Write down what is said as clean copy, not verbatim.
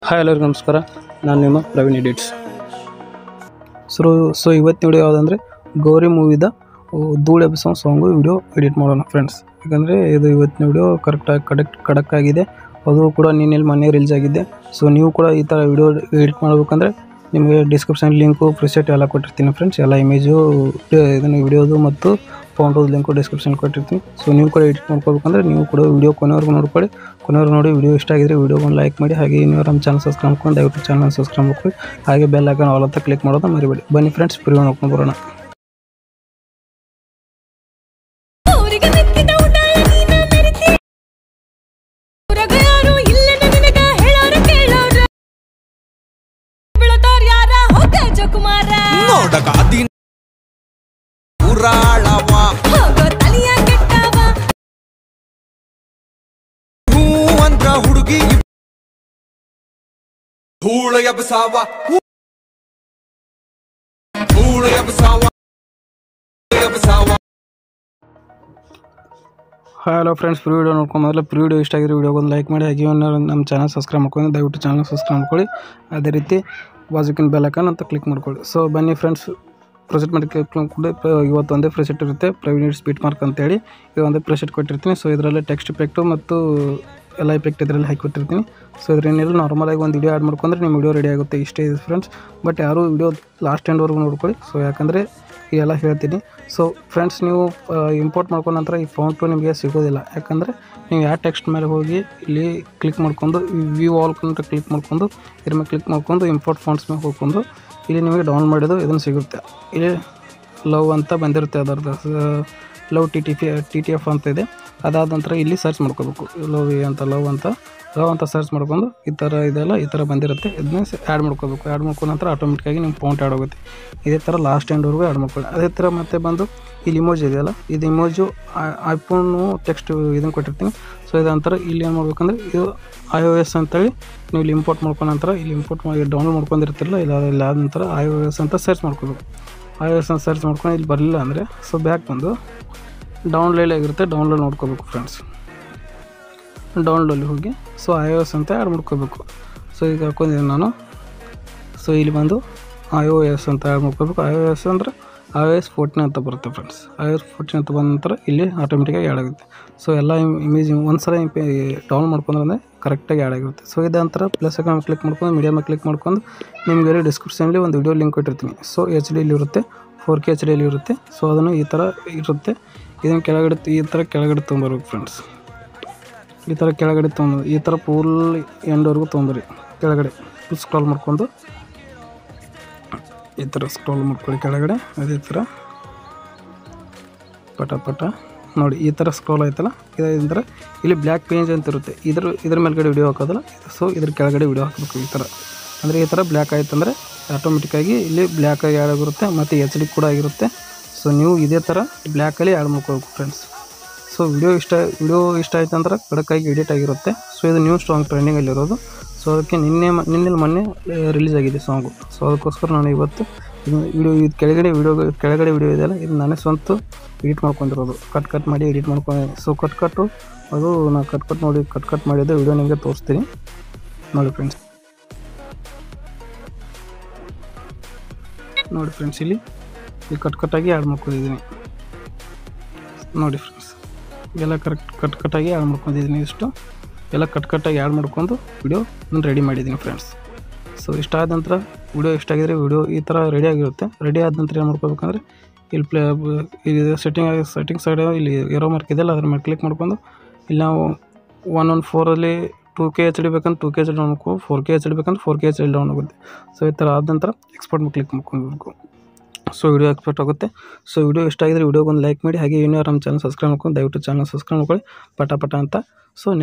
Hi ಎಲ್ಲರಿಗೂ ನಮಸ್ಕಾರ. ನಾನು ನಿಮ್ಮ ಪ್ರವೀಣ್ ಎಡಿಟ್ಸ್. ಸೊ ಇವತ್ತಿನ ವಿಡಿಯೋ ಯಾವುದಂದರೆ ಗೌರಿ ಮೂವಿದ ಧೂಳು ಎಬ್ಬಿಸೋ ಸಾಂಗು ವಿಡಿಯೋ ಎಡಿಟ್ ಮಾಡೋಣ ಫ್ರೆಂಡ್ಸ್. ಯಾಕಂದರೆ ಇದು ಇವತ್ತಿನ ವಿಡಿಯೋ ಕಡಕ್ ಆಗಿದೆ. ಅದು ಕೂಡ ನಿನ್ನೆಲ್ಲಿ ಮೊನ್ನೆ ರಿಲೀಸ್ ಆಗಿದೆ. ಸೊ ನೀವು ಕೂಡ ಈ ಥರ ವಿಡಿಯೋ ಎಡಿಟ್ ಮಾಡಬೇಕಂದ್ರೆ ನಿಮಗೆ ಡಿಸ್ಕ್ರಿಪ್ಷನ್ ಲಿಂಕು ಪ್ರಿಸೆಟ್ ಎಲ್ಲ ಕೊಟ್ಟಿರ್ತೀನಿ ಫ್ರೆಂಡ್ಸ್. ಎಲ್ಲ ಇಮೇಜು ಇದನ್ನು ವಿಡಿಯೋದು ಮತ್ತು ಫೋಟೋದು ಲಿಂಕು ಡಿಸ್ಕ್ರಿಪ್ಷನ್ ಕೊಟ್ಟಿರ್ತೀನಿ. ಸೊ ನೀವು ಕೂಡ ಎಡಿಟ್ ಮಾಡ್ಕೋಬೇಕಂದ್ರೆ ನೀವು ಕೂಡ ವಿಡಿಯೋ ಕೊನೆವರೆಗೂ ನೋಡ್ಕೊಳ್ಳಿ. ಕೊನೆವರೆಗೂ ನೋಡಿ ವಿಡಿಯೋ ಇಷ್ಟ ಆಗಿದ್ರೆ ವಿಡಿಯೋಗೊಂದು ಲೈಕ್ ಮಾಡಿ. ಹಾಗೆ ಇನ್ನೂ ನಮ್ಮ ಚಾನಲ್ ಸಬ್ಸ್ಕ್ರೈಬ್ ಮಾಡ್ಕೊಂಡು ದಯವಿಟ್ಟು ಚಾನಲ್ ಸಬ್ಸ್ಕ್ರೈಬ್ ಮಾಡ್ಕೊಳ್ಳಿ. ಹಾಗೆ ಬೆಲ್ ಐಕಾನ್ ಆಲ್ ಅಂತ ಕ್ಲಿಕ್ ಮಾಡೋದು ಮರಿಬೇಡಿ. ಬನ್ನಿ ಫ್ರೆಂಡ್ಸ್, ಪ್ರಿವ್ಯೂ ನೋಡ್ಕೊಂಡು ಬರೋಣ. ಹುಡುಗಿ ಧೂಳು ಎಬ್ಬಿಸಾವ ಹಲೋ ಫ್ರೆಂಡ್ಸ್, ವಿಡಿಯೋ ನೋಡ್ಕೊಂಡು ಮೊದಲು ವಿಡಿಯೋ ಇಷ್ಟ ಆಗಿರೋ ವಿಡಿಯೋಗೊಂದು ಲೈಕ್ ಮಾಡಿ. ಹಾಗೆ ನಮ್ಮ ಚಾನಲ್ ಸಬ್ಸ್ಕ್ರೈಬ್ ಮಾಡ್ಕೊಂಡು ದಯವಿಟ್ಟು ಚಾನಲ್ ಸಬ್ಸ್ಕ್ರೈಬ್ ಮಾಡ್ಕೊಳ್ಳಿ. ಅದೇ ರೀತಿ ಬಾಜುಕಿನ ಬೆಲ್ ಐಕಾನ್ ಅಂತ ಕ್ಲಿಕ್ ಮಾಡ್ಕೊಳ್ಳಿ. ಸೊ ಬನ್ನಿ ಫ್ರೆಂಡ್ಸ್, ಪ್ರೆಸೆಂಟ್ ಮಾಡಿ ಕೂಡ ಇವತ್ತು ಒಂದೇ ಪ್ರೆಸೆಟ್ ಇರುತ್ತೆ, ಪ್ರವೀಣ್ ಎಡಿಟ್ಸ್ ಬೀಟ್ ಮಾರ್ಕ್ ಅಂತೇಳಿ. ಇದು ಒಂದೇ ಪ್ರೆಸೆಟ್ ಕೊಟ್ಟಿರ್ತೀನಿ. ಸೊ ಇದರಲ್ಲಿ ಟೆಕ್ಸ್ಟ್ ಇಫೆಕ್ಟು ಮತ್ತು ಎಲ್ಲ ಇಫೆಕ್ಟ್ ಇದರಲ್ಲಿ ಹಾಕಿಬಿಟ್ಟಿರ್ತೀನಿ. ಸೊ ಇದ್ರೇನಿಲ್ಲ, ನಾರ್ಮಲಾಗಿ ಒಂದು ವಿಡಿಯೋ ಆ್ಯಡ್ ಮಾಡ್ಕೊಂಡ್ರೆ ನಿಮ್ಮ ವಿಡಿಯೋ ರೆಡಿ ಆಗುತ್ತೆ. ಇಷ್ಟೇ ಇದೆ ಫ್ರೆಂಡ್ಸ್. ಬಟ್ ಯಾರೂ ವಿಡಿಯೋ ಲಾಸ್ಟ್ ಎಂಡ್ವರೆಗೂ ನೋಡ್ಕೊಳ್ಳಿ. ಸೊ ಯಾಕಂದರೆ ಎಲ್ಲ ಹೇಳ್ತೀನಿ. ಸೊ ಫ್ರೆಂಡ್ಸ್, ನೀವು ಇಂಪೋರ್ಟ್ ಮಾಡ್ಕೊಂಡ ನಂತರ ಈ ಫಾಂಟು ನಿಮಗೆ ಸಿಗೋದಿಲ್ಲ. ಯಾಕಂದರೆ ನೀವು ಯಾವ ಟೆಕ್ಸ್ಟ್ ಮೇಲೆ ಹೋಗಿ ಇಲ್ಲಿ ಕ್ಲಿಕ್ ಮಾಡ್ಕೊಂಡು ವ್ಯೂ ಆಲ್ ಅಂತ ಕ್ಲಿಕ್ ಮಾಡ್ಕೊಂಡು ಇದ್ರ ಮೇಲೆ ಕ್ಲಿಕ್ ಮಾಡ್ಕೊಂಡು ಇಂಪೋರ್ಟ್ ಫಾಂಟ್ಸ್ ಮೇಲೆ ಹೋಗ್ಕೊಂಡು ಇಲ್ಲಿ ನಿಮಗೆ ಡೌನ್ಲೋಡ್ ಮಾಡಿದ್ದು ಇದನ್ನು ಸಿಗುತ್ತೆ. ಇಲ್ಲಿ ಲವ್ ಅಂತ ಬಂದಿರುತ್ತೆ, ಅದರದ್ದು ಲವ್ ಟಿ ಟಿ ಎಫ್ ಅಂತ ಇದೆ. ಅದಾದ ನಂತರ ಇಲ್ಲಿ ಸರ್ಚ್ ಮಾಡ್ಕೋಬೇಕು, ಲವ್ ಅಂತ ಸರ್ಚ್ ಮಾಡ್ಕೊಂಡು ಈ ಥರ ಇದೆಲ್ಲ ಈ ಥರ ಬಂದಿರುತ್ತೆ. ಇದನ್ನ ಆ್ಯಡ್ ಮಾಡ್ಕೋಬೇಕು. ಆ್ಯಡ್ ಮಾಡ್ಕೊಂಡ ನಂತರ ಆಟೋಮೆಟಿಕ್ಕಾಗಿ ನಿಮ್ಮ ಫಾಂಟ್ ಆ್ಯಡ್ ಆಗುತ್ತೆ. ಇದೇ ಥರ ಲಾಸ್ಟ್ ಎಂಡ್ವರೆಗೂ ಆ್ಯಡ್ ಮಾಡ್ಕೊಳ್ಳಿ. ಅದೇ ಥರ ಮತ್ತೆ ಬಂದು ಇಲ್ಲಿ ಇಮೋಜ್ ಇದೆಯಲ್ಲ, ಇದು ಇಮೋಜು ಐಫೋನು ಟೆಕ್ಸ್ಟ್ ಇದನ್ನು ಕೊಟ್ಟಿರ್ತೀನಿ. ಸೊ ಇದಂತರ ಇಲ್ಲಿ ಏನು ಮಾಡ್ಬೇಕಂದ್ರೆ ಇದು iOS ಅಂತೇಳಿ ನೀವು ಇಲ್ಲಿ ಇಂಪೋರ್ಟ್ ಮಾಡ್ಕೊಂಡ ನಂತರ ಇಲ್ಲಿ ಇಂಪೋರ್ಟ್ ಮಾಡಿ ಡೌನ್ಲೋಡ್ ಮಾಡ್ಕೊಂಡಿರ್ತಿರಲ್ಲ, ಇಲ್ಲ ಆದ ನಂತರ iOS ಅಂತ ಸರ್ಚ್ ಮಾಡ್ಕೋಬೇಕು. iOS ಅಂತ ಸರ್ಚ್ ಮಾಡ್ಕೊಂಡು ಇಲ್ಲಿ ಬರಲಿಲ್ಲ ಅಂದರೆ ಸೊ ಬ್ಯಾಕ್ ಬಂದು ಡೌನ್ಲೋಡ್ ಆಗಿರುತ್ತೆ, ಡೌನ್ಲೋಡ್ ನೋಡ್ಕೋಬೇಕು ಫ್ರೆಂಡ್ಸ್. ಡೌನ್ಲೋಡಲ್ಲಿ ಹೋಗಿ ಸೊ iOS ಅಂತ ಆ್ಯಡ್ ಮಾಡ್ಕೋಬೇಕು. ಸೊ ಈಗ ಹಾಕೊಂಡಿದ್ದೀನಿ ನಾನು. ಸೊ ಇಲ್ಲಿ ಬಂದು iOS ಅಂತ ಆ್ಯಡ್ ಮಾಡ್ಕೋಬೇಕು. iOS ಅಂದರೆ iOS 14 ಅಂತ ಬರುತ್ತೆ ಫ್ರೆಂಡ್ಸ್. iOS 14 ಅಂತ ಬಂದ ನಂತರ ಇಲ್ಲಿ ಆಟೋಮೆಟಿಕ್ಕಾಗಿ ಆ್ಯಡ್ ಆಗುತ್ತೆ. ಸೊ ಎಲ್ಲ ಇಮೇಜ್ ಒಂದು ಸಲ ಡೌನ್ಲೋಡ್ ಮಾಡ್ಕೊಂಡ್ರೆ ಕರೆಕ್ಟಾಗಿ ಆ್ಯಡ್ ಆಗಿರುತ್ತೆ. ಸೊ ಇದ ನಂತರ ಪ್ಲಸ್ ಐಕಾನ್ ಕ್ಲಿಕ್ ಮಾಡ್ಕೊಂಡು ಮೀಡಿಯಮ್ ಕ್ಲಿಕ್ ಮಾಡ್ಕೊಂಡು ನಿಮಗೆ ಡಿಸ್ಕ್ರಿಪ್ಷನಲ್ಲಿ ಒಂದು ವಿಡಿಯೋ ಲಿಂಕ್ ಕೊಟ್ಟಿರ್ತೀನಿ. ಸೊ HD ಇರುತ್ತೆ, 4K HD ಇರುತ್ತೆ. ಸೊ ಅದನ್ನು ಈ ಥರ ಇರುತ್ತೆ. ಇದನ್ನು ಈ ಥರ ಕೆಳಗಡೆ ತೊಗೊಂಬರ್ಬೇಕು ಫ್ರೆಂಡ್ಸ್. ಈ ಥರ ಕೆಳಗಡೆ ತೊಗೊಂಡು ಈ ಥರ ಫುಲ್ ಎಂಡ್ವರೆಗೂ ತೊಗೊಂಬರಿ. ಕೆಳಗಡೆ ಸ್ಕ್ರಾಲ್ ಮಾಡ್ಕೊಂಡು ಈ ಥರ ಸ್ಕ್ರಾಲ್ ಮಾಡ್ಕೊಳ್ಳಿ ಕೆಳಗಡೆ. ಅದೇ ಥರ ಪಟ ನೋಡಿ, ಈ ಥರ ಸ್ಕ್ರಾಲ್ ಆಯ್ತಲ್ಲ. ಇದಂದ್ರೆ ಇಲ್ಲಿ ಬ್ಲ್ಯಾಕ್ ಪೇಜ್ ಅಂತ ಇರುತ್ತೆ, ಇದ್ರ ಮೇಲ್ಗಡೆ ವಿಡಿಯೋ ಹಾಕೋದಲ್ಲ. ಸೊ ಇದ್ರ ಕೆಳಗಡೆ ವಿಡಿಯೋ ಹಾಕಬೇಕು ಈ ಥರ. ಅಂದರೆ ಈ ಥರ ಬ್ಲ್ಯಾಕ್ ಆಯ್ತಂದರೆ ಆಟೋಮೆಟಿಕ್ಕಾಗಿ ಇಲ್ಲಿ ಬ್ಲ್ಯಾಕಾಗಿ ಆ್ಯಡ್ ಆಗಿರುತ್ತೆ ಮತ್ತು HD ಕೂಡ ಆಗಿರುತ್ತೆ. ಸೊ ನೀವು ಇದೇ ಥರ ಬ್ಲ್ಯಾಕಲ್ಲಿ ಆ್ಯಡ್ ಮಾಡ್ಕೋಬೇಕು ಫ್ರೆಂಡ್ಸ್. ಸೊ ವಿಡಿಯೋ ಇಷ್ಟ ಆಯ್ತು ಅಂದ್ರೆ ಕಡಕ್ಕಾಗಿ ಎಡಿಟ್ ಆಗಿರುತ್ತೆ. ಸೊ ಇದು ನ್ಯೂ ಸಾಂಗ್ ಟ್ರೆಂಡಿಂಗಲ್ಲಿರೋದು. ಸೊ ಅದಕ್ಕೆ ನಿನ್ನೆ ಮೊನ್ನೆ ರಿಲೀಸ್ ಆಗಿದೆ ಸಾಂಗು. ಸೊ ಅದಕ್ಕೋಸ್ಕರ ನಾನು ಇವತ್ತು ಇದು ಕೆಳಗಡೆ ವಿಡಿಯೋ ಇದೆಯಲ್ಲ, ಇದು ನಾನೇ ಸ್ವಂತ ಎಡಿಟ್ ಮಾಡ್ಕೊಂಡಿರೋದು. ಕಟ್ ಮಾಡಿ ಎಡಿಟ್ ಮಾಡ್ಕೊಂಡು. ಸೊ ಅದು ನಾನು ಕಟ್ ಮಾಡಿದ್ದು ವಿಡಿಯೋ ನಿಮಗೆ ತೋರಿಸ್ತೀನಿ ನೋಡಿ ಫ್ರೆಂಡ್ಸ್. ನೋಡಿ ಫ್ರೆಂಡ್ಸ್, ಇಲ್ಲಿ ಕಟ್ಟಾಗಿ ಆ್ಯಡ್ ಮಾಡ್ಕೊಂಡಿದ್ದೀನಿ ನೋಡಿ ಫ್ರೆಂಡ್ಸ್. ಎಲ್ಲ ಕಟ್ಟಾಗಿ ಆ್ಯಡ್ ಮಾಡ್ಕೊಂಡಿದ್ದೀನಿ. ಇಷ್ಟು ಎಲ್ಲ ಕಟ್ಟಾಗಿ ಆ್ಯಡ್ ಮಾಡ್ಕೊಂಡು ವಿಡಿಯೋ ನಾನು ರೆಡಿ ಮಾಡಿದ್ದೀನಿ ಫ್ರೆಂಡ್ಸ್. ಸೊ ಇಷ್ಟ ಆದ ನಂತರ ವಿಡಿಯೋ ಇಷ್ಟ ಆಗಿದ್ರೆ ವಿಡಿಯೋ ಈ ಥರ ರೆಡಿ ಆಗಿರುತ್ತೆ. ರೆಡಿ ಆದ ನಂತರ ಏನು ಮಾಡ್ಕೋಬೇಕಂದ್ರೆ ಇಲ್ಲಿ ಸೆಟ್ಟಿಂಗ್ ಸೈಡ್ ಇಲ್ಲಿ ಏರೋ ಮಾರ್ಕ್ ಇದೆಯಲ್ಲ, ಅದ್ರ ಮೇಲೆ ಕ್ಲಿಕ್ ಮಾಡ್ಕೊಂಡು ಇಲ್ಲಿ ನಾವು 114ಅಲ್ಲಿ 2K HD ಬೇಕಂದ್ರೆ 2K HD ಡೌನ್ ಮಾಡ್ಕೊ, 4K HD ಬೇಕಂದ್ರೆ 4K HD ಡೌನ್ ಆಗುತ್ತೆ. ಸೊ ಈ ಥರ ಆದ ನಂತರ ಎಕ್ಸ್ಪೋರ್ಟ್ ಕ್ಲಿಕ್ ಮಾಡ್ಕೊಬೇಕು. ಸೊ ವಿಡಿಯೋ ಎಕ್ಸ್ಪೋರ್ಟ್ ಆಗುತ್ತೆ. ಸೊ ವಿಡಿಯೋ ಇಷ್ಟ ಆಗಿದ್ರೆ ವಿಡಿಯೋಗೊಂದು ಲೈಕ್ ಮಾಡಿ. ಹಾಗೆ ಇನ್ನೂ ನಮ್ಮ ಚಾನಲ್ ಸಬ್ಸ್ಕ್ರೈಬ್ ಮಾಡ್ಕೊಂಡು ದಯವಿಟ್ಟು ಚಾನಲ್ ಸಬ್ಸ್ಕ್ರೈಬ್ ಮಾಡ್ಕೊಳ್ಳಿ ಪಟ ಅಂತ. So next